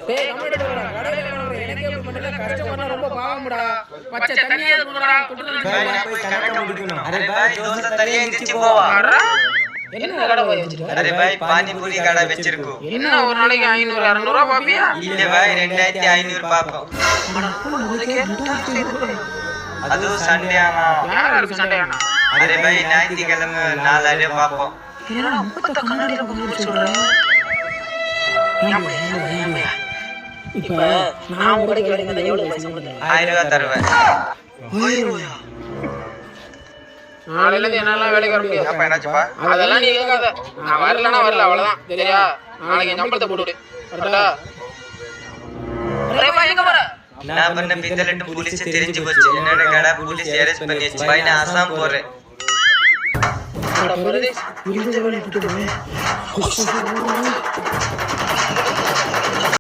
டேய் கம்ப்ளீட் பண்ணுடா. கடையில வாங்குற எனக்கே இப்படி பண்ணல கஸ்டமர்லாம் ரொம்ப பாவம்டா. பச்சை தண்ணியா இருக்குடா. போய் கணக்க முடிக்கணும். அரே பாய் தோசை தனியா நிச்சி போவா. என்ன கடை போய் வச்சிருக்க? அரே பாய் பானி பூரி கடை வச்சிருக்கோம். என்ன ஒரு நாளைக்கு 500 600 ரூபாய் பாப்பியா? இல்ல பாய் 2500 பாப்போம். அது சண்டே ஆனா. யாருக்கு சண்டே ஆனா? அரே பாய் ஞாயிற்றுக்கிழமை 4000 பாப்போம். என்னடா 30 கண்ணாடில போய் சொல்ற? இப்ப நான் உங்களுக்கு வேலைங்க எவ்வளவு சம்பளம்? 1000 ரூபாய் தருவேன். 1000 ரூபாயா? நாளையில இருந்து என்னால வேலைக்கு வர முடியாது. அப்ப என்னாச்சுப்பா? அதெல்லாம் நீ கேட்காத. நான் வரலனா வரல அவ்வளவுதான். சரியா? நாளைக்கு என் சம்பளத்தை போட்டு விடு. கரெக்ட்டா? அரே எங்க வர? நான் பண்ண பிந்தலட்டு போலீஸ் தெரிஞ்சு போச்சு. என்னோட கடை போலீஸ் அரெஸ்ட் பண்ணிச்சு. பாய் நான் அசாம் போறேன். பிரதேஷ் இந்த வேலையை விட்டுடுவே.